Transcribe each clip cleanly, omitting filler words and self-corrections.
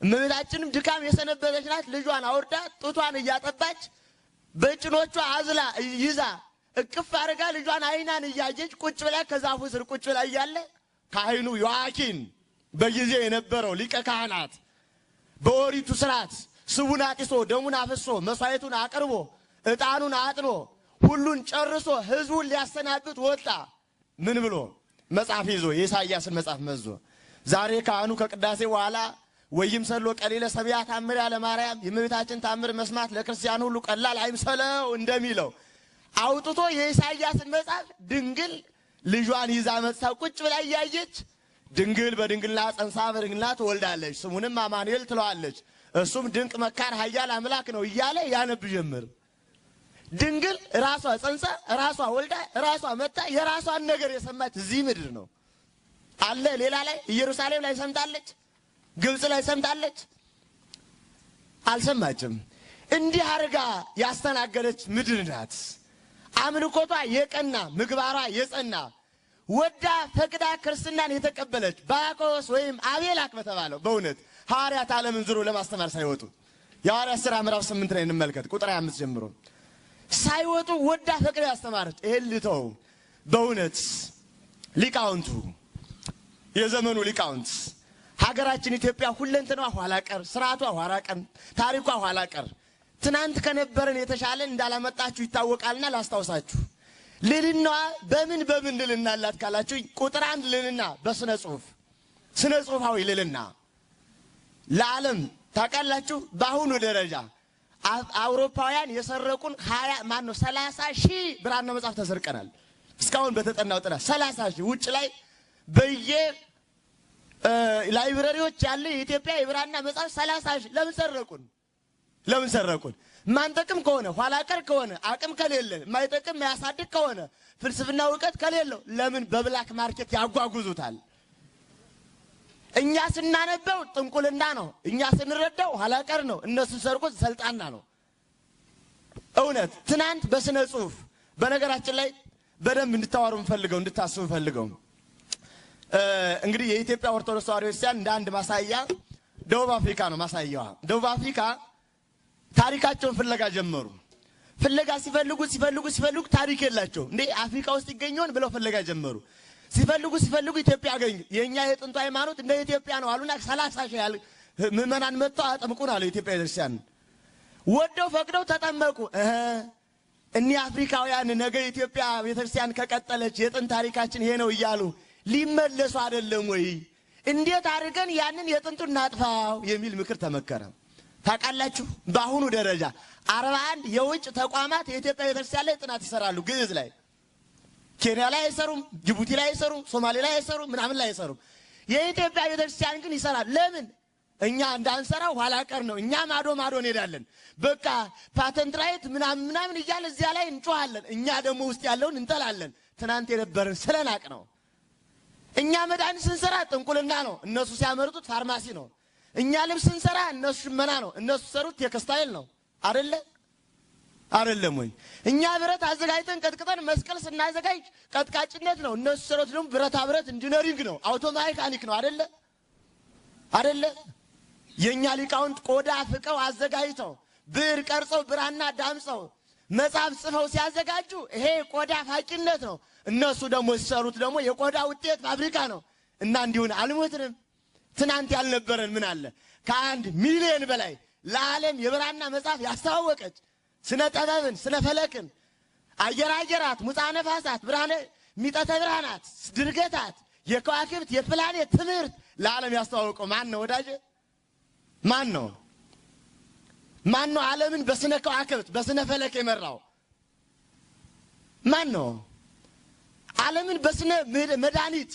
እመቤታችንም ድካም የሰነበተች ናት። ልጇን አውርዳ ጡቷን እያጠባች በጭኖቿ አዝላ ይዛ እቅፍ አድርጋ ልጇን አይናን እያየች ቁጭ ብላ ከዛፉ ስር ቁጭ ብላ እያለ ካህኑ ዮአኪን በጊዜ የነበረው ሊቀ ካህናት በኦሪቱ ሥርዓት ስቡን አጢሶ ደሙን አፍሶ መስዋዕቱን አቅርቦ ዕጣኑን አጥኖ ሁሉን ጨርሶ ሕዝቡን ሊያሰናብት ወጣ። ምን ብሎ መጽሐፍ ይዞ የኢሳይያስን መጽሐፍ መዞ ዛሬ ካህኑ ከቅዳሴ በኋላ ወይም ሰሎ ቀሊለ ሰብያ ታምር ያለ ማርያም የእመቤታችን ታምር መስማት ለክርስቲያን ሁሉ ቀላል አይምሰለው እንደሚለው አውጥቶ የኢሳይያስን መጽሐፍ ድንግል ልጇን ይዛ መጥታ ቁጭ ብላ እያየች ድንግል በድንግልና ጸንሳ በድንግልና ትወልዳለች ስሙንም አማኑኤል ትለዋለች እሱም ድንቅ መካር ኃያል አምላክ ነው እያለ ያነብ ጀመር። ድንግል ራሷ ጸንሳ ራሷ ወልዳ ራሷ መጣ የራሷን ነገር የሰማች እዚህ ምድር ነው አለ። ሌላ ላይ ኢየሩሳሌም ላይ ሰምታለች፣ ግብጽ ላይ ሰምታለች? አልሰማችም። እንዲህ አርጋ ያስተናገደች ምድር ናት። አምልኮቷ የቀና ምግባሯ የጸና ወዳ ፈቅዳ ክርስትናን የተቀበለች ባቆስ ወይም አቤላክ በተባለው በእውነት ሐዋርያት ዓለምን ዙሮ ለማስተማር ሳይወጡ የሐዋርያት ሥራ ምዕራፍ 8 ላይ እንመልከት ቁጥር 25 ጀምሮ ሳይወጡ ወዳ ፈቅዳ ያስተማረች እልተው በእውነት ሊቃውንቱ የዘመኑ ሊቃውንት ሀገራችን ኢትዮጵያ ሁለንተናዋ ኋላ ቀር ስርዓቷ ኋላ ቀር ታሪኳ ኋላ ቀር ትናንት ከነበረን የተሻለ እንዳላመጣችሁ ይታወቃልና ላስታውሳችሁ። ልልናዋ በምን ልልናላት ካላችሁ ቁጥር 1 ልልና በስነ ጽሁፍ ስነ ጽሁፋዊ ልልና ለዓለም ታውቃላችሁ። በአሁኑ ደረጃ አውሮፓውያን የሰረቁን 30 ሺህ ብራና መጽሐፍ ተሰርቀናል። እስካሁን በተጠናው ጥናት 30 ሺህ ውጭ ላይ በየ ላይብረሪዎች ያለ የኢትዮጵያ የብራና መጽሐፍ 30 ሺህ ለምን ሰረቁን? ማንጠቅም ከሆነ ኋላ ቀር ከሆነ አቅም ከሌለ ማይጠቅም ያሳድግ ከሆነ ፍልስፍና ዕውቀት ከሌለው ለምን በብላክ ማርኬት ያጓጉዙታል? እኛ ስናነበው ጥንቁልና ነው፣ እኛ ስንረዳው ኋላ ቀር ነው፣ እነሱ ሰርቆት ሰልጣና ነው። እውነት ትናንት በስነ ጽሁፍ በነገራችን ላይ በደንብ እንድታወሩ ፈልገው እንድታስቡ ፈልገው እንግዲህ የኢትዮጵያ ኦርቶዶክስ ተዋሕዶ ክርስቲያን እንደ አንድ ማሳያ ደቡብ አፍሪካ ነው ማሳያዋ። ደቡብ አፍሪካ ታሪካቸውን ፍለጋ ጀመሩ። ፍለጋ ሲፈልጉ ታሪክ የላቸው እንዴ አፍሪካ ውስጥ ይገኛል ብለው ፍለጋ ጀመሩ። ሲፈልጉ ኢትዮጵያ አገኙ። የኛ የጥንቱ ሃይማኖት እንደ ኢትዮጵያ ነው አሉና 30 ሺህ ያህል ምዕመናን መጥተው አጠምቁን አለ ኢትዮጵያ ክርስቲያን። ወደው ፈቅደው ተጠመቁ። እኒህ አፍሪካውያን ነገ ኢትዮጵያ ቤተክርስቲያን ከቀጠለች የጥንት ታሪካችን ይሄ ነው እያሉ ሊመለሱ አይደለም ወይ? እንዴት አድርገን ያንን የጥንቱን እናጥፋው የሚል ምክር ተመከረ። ታውቃላችሁ በአሁኑ ደረጃ 41 የውጭ ተቋማት የኢትዮጵያ ቤተክርስቲያን ላይ ጥናት ይሰራሉ። ግዕዝ ላይ ኬንያ ላይ አይሰሩም፣ ጅቡቲ ላይ አይሰሩም፣ ሶማሌ ላይ አይሰሩም፣ ምናምን ላይ አይሰሩም። የኢትዮጵያ ቤተክርስቲያን ግን ይሰራል። ለምን? እኛ እንዳንሰራው ኋላ ቀር ነው። እኛ ማዶ እንሄዳለን። በቃ ፓተንት ራይት ምናምን እያለ እዚያ ላይ እንጮሃለን። እኛ ደግሞ ውስጥ ያለውን እንጠላለን። ትናንት የነበረን ስለናቅ ነው። እኛ መድኃኒት ስንሰራ ጥንቁልና ነው፣ እነሱ ሲያመርጡት ፋርማሲ ነው። እኛ ልብስ ስንሰራ እነሱ ሽመና ነው፣ እነሱ ሰሩት ቴክስታይል ነው። አይደለም ወይ? እኛ ብረት አዘጋጅተን ቀጥቅጠን መስቀል ስናዘጋጅ ቀጥቃጭነት ነው፣ እነሱ ሰሩት ደግሞ ብረታ ብረት ኢንጂነሪንግ ነው፣ አውቶ ሜካኒክ ነው። አይደለ? የኛ ሊቃውንት ቆዳ ፍቀው አዘጋጅተው ብር ቀርጸው ብራና ዳምጸው መጽሐፍ ጽፈው ሲያዘጋጁ ይሄ ቆዳ ፋቂነት ነው። እነሱ ደግሞ ሲሰሩት ደግሞ የቆዳ ውጤት ፋብሪካ ነው። እና እንዲሁን አልሞትንም። ትናንት ያልነበረን ምን አለ? ከ1 ሚሊዮን በላይ ለዓለም የብራና መጽሐፍ ያስተዋወቀች ስነ ጠበብን፣ ስነ ፈለክን፣ አየራት፣ ሙፃ ነፋሳት፣ ብርሃነ ሚጠተ ብርሃናት፣ ድርገታት፣ የከዋክብት የፕላኔት ትምህርት ለዓለም ያስተዋወቀው ማን ነው ወዳጄ? ማን ነው? ዓለምን በስነ ከዋክብት በስነ ፈለክ የመራው ማን ነው? ዓለምን በስነ መድኃኒት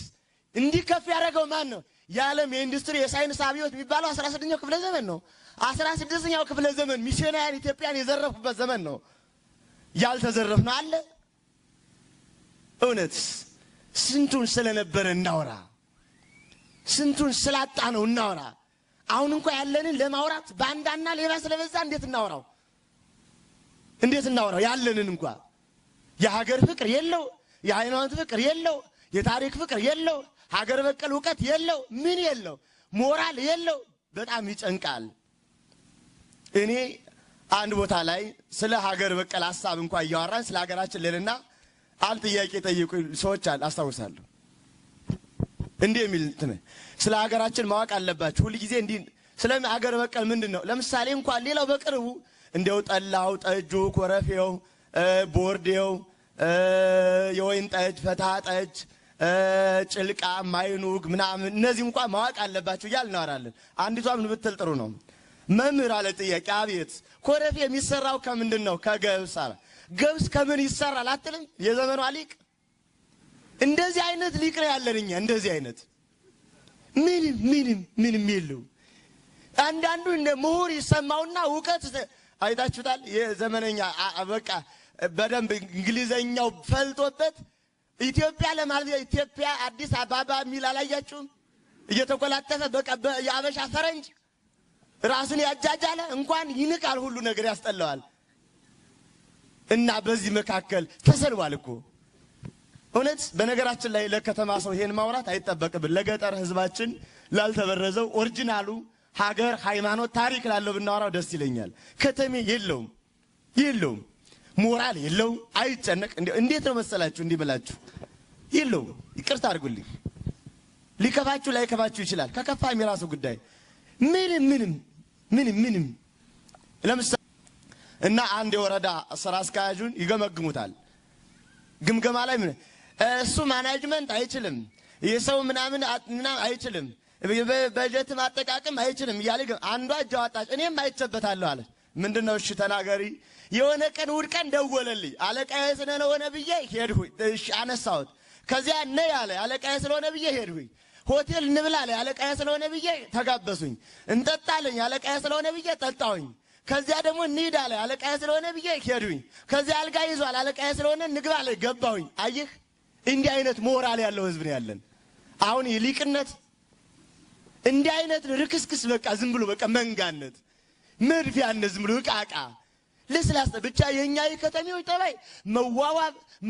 እንዲከፍ ያደረገው ማን ነው? የዓለም የኢንዱስትሪ የሳይንስ አብዮት የሚባለው 16ኛው ክፍለ ዘመን ነው። 16ኛው ክፍለ ዘመን ሚሽናውያን ኢትዮጵያን የዘረፉበት ዘመን ነው። ያልተዘረፍነው አለ? እውነት ስንቱን ስለነበረ እናውራ፣ ስንቱን ስላጣ ነው እናውራ። አሁን እንኳን ያለንን ለማውራት ባንዳና ሌባ ስለበዛ እንዴት እናውራው? ያለንን እንኳን የሀገር ፍቅር የለው፣ የሃይማኖት ፍቅር የለው፣ የታሪክ ፍቅር የለው፣ ሀገር በቀል ዕውቀት የለው፣ ምን የለው፣ ሞራል የለው፣ በጣም ይጨንቃል። እኔ አንድ ቦታ ላይ ስለ ሀገር በቀል ሐሳብ እንኳን እያወራን ስለ ሀገራችን ለልና አንድ ጥያቄ ጠይቁ ሰዎች አስታውሳለሁ። እንዴ የሚል ስለ ሀገራችን ማወቅ አለባችሁ ሁሉ ጊዜ እንዴ ስለ ሀገር በቀል ምንድነው? ለምሳሌ እንኳን ሌላው በቅርቡ እንደው ጠላው፣ ጠጁ፣ ኮረፌው፣ ቦርዴው፣ የወይን ጠጅ፣ ፈታ ጠጅ፣ ጭልቃ፣ ማይኑግ ምናምን እነዚህ እንኳን ማወቅ አለባችሁ እያልን እናወራለን። አንዲቷ ምን ብትል ጥሩ ነው? መምህር አለ ጥያቄ። አቤት ኮረፌ የሚሰራው ከምንድን ነው? ከገብስ አለ። ገብስ ከምን ይሰራል አትልም? የዘመኗ ሊቅ እንደዚህ አይነት ሊቅ ነው ያለን እኛ። እንደዚህ አይነት ምንም የለው። አንዳንዱ እንደ ምሁር ይሰማውና ዕውቀት አይታችሁታል። የዘመነኛ በቃ በደንብ እንግሊዘኛው ፈልጦበት ኢትዮጵያ ለማለት ኢትዮጵያ አዲስ አበባ የሚል አላያችሁም? እየተቆላጠፈ በቃ የአበሻ ፈረንጅ ራሱን ያጃጃለ እንኳን ይንቃል፣ ሁሉ ነገር ያስጠላዋል። እና በዚህ መካከል ተሰልዋል እኮ እውነት። በነገራችን ላይ ለከተማ ሰው ይሄን ማውራት አይጠበቅብን። ለገጠር ህዝባችን ላልተበረዘው ኦሪጂናሉ ሀገር፣ ሃይማኖት፣ ታሪክ ላለው ብናወራው ደስ ይለኛል። ከተሜ የለውም ሞራል የለው፣ አይጨነቅ። እንዴት ነው መሰላችሁ እንዲህ ብላችሁ የለውም። ይቅርታ አድርጉልኝ፣ ሊከፋችሁ ላይከፋችሁ ይችላል። ከከፋም የራሱ ጉዳይ። ምንም ለምሳሌ እና አንድ የወረዳ ስራ አስኪያጁን ይገመግሙታል። ግምገማ ላይ ምን እሱ ማናጅመንት አይችልም፣ የሰው ምናምን አይችልም፣ በጀት ማጠቃቀም አይችልም እያለ አንዷ እጅ አወጣች። እኔም አይቸበታለሁ አለ። ምንድነው? እሺ ተናገሪ። የሆነ ቀን እሑድ ቀን ደወለልኝ። አለቃዬ ስለሆነ ብዬ ሄድሁኝ። እሺ አነሳሁት። ከዚያ ነይ አለ። አለቃዬ ስለሆነ ብዬ ሄድሁኝ። ሆቴል እንብላ አለ። አለቃዬ ስለሆነ ብዬ ተጋበሱኝ። እንጠጣለኝ። አለቃዬ ስለሆነ ብዬ ጠጣሁኝ። ከዚያ ደግሞ እንሂድ አለ። አለቃዬ ስለሆነ ብዬ ሄድሁኝ። ከዚያ አልጋ ይዟል። አለቃዬ ስለሆነ እንግባ አለ። ገባሁኝ። አየህ፣ እንዲህ አይነት ሞራል ያለው ህዝብ ነው ያለን። አሁን የሊቅነት እንዲህ አይነት ርክስክስ በቃ ዝም ብሎ በቃ መንጋነት፣ መድፊያነት፣ ዝም ብሎ ዕቃ ለስላሳ ብቻ። የኛ የከተሜዎች ጠባይ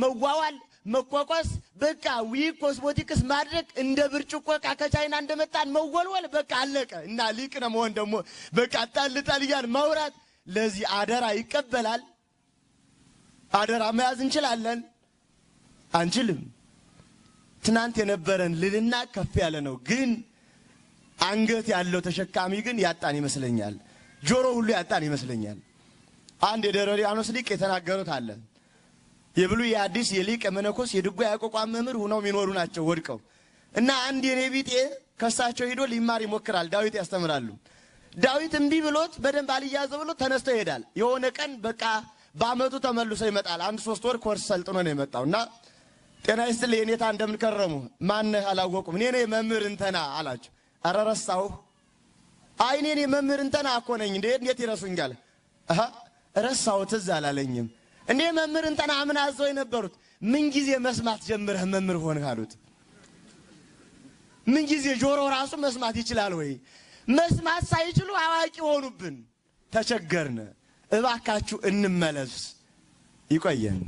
መዋዋል፣ መቋቋስ፣ በቃ ኮስሞቲክስ ማድረግ፣ እንደ ብርጭቆ ዕቃ ከቻይና እንደመጣን መወልወል፣ በቃ አለቀ። እና ሊቅ ነው መሆን ደግሞ በቃ ጣልጣል እያልን ማውራት። ለዚህ አደራ ይቀበላል። አደራ መያዝ እንችላለን? አንችልም። ትናንት የነበረን ልልና ከፍ ያለ ነው፣ ግን አንገት ያለው ተሸካሚ ግን ያጣን ይመስለኛል። ጆሮ ሁሉ ያጣን ይመስለኛል። አንድ የደብረ ሊባኖስ ሊቅ የተናገሩት አለ። የብሉይ የአዲስ የሊቅ መነኮስ የድጓ ያቋቋም መምህር ሆነው የሚኖሩ ናቸው ወድቀው። እና አንድ የኔቢጤ ከሳቸው ሄዶ ሊማር ይሞክራል። ዳዊት ያስተምራሉ። ዳዊት እምቢ ብሎት በደንብ አልያዘ ብሎ ተነስቶ ይሄዳል። የሆነ ቀን በቃ በአመቱ ተመልሶ ይመጣል። 1-3 ወር ኮርስ ሰልጥኖ ነው የመጣውና ጤና ይስጥልኝ የኔታ እንደምን ከረሙ? ማን አላወቁም። እኔ ነኝ መምህር እንተና አላቸው። ኧረ ረሳሁ። አይ እኔ መምህር እንተና እኮ ነኝ። እንዴት ይረሱኛል? ረሳሁ፣ ትዝ አላለኝም። እንዴ መምህር እንተና ምን አዘው የነበሩት? ምን ጊዜ መስማት ጀምረህ መምህር ሆነህ አሉት። ምን ጊዜ ጆሮ ራሱ መስማት ይችላል ወይ? መስማት ሳይችሉ አዋቂ ሆኑብን። ተቸገርን። እባካችሁ እንመለስ። ይቆየን።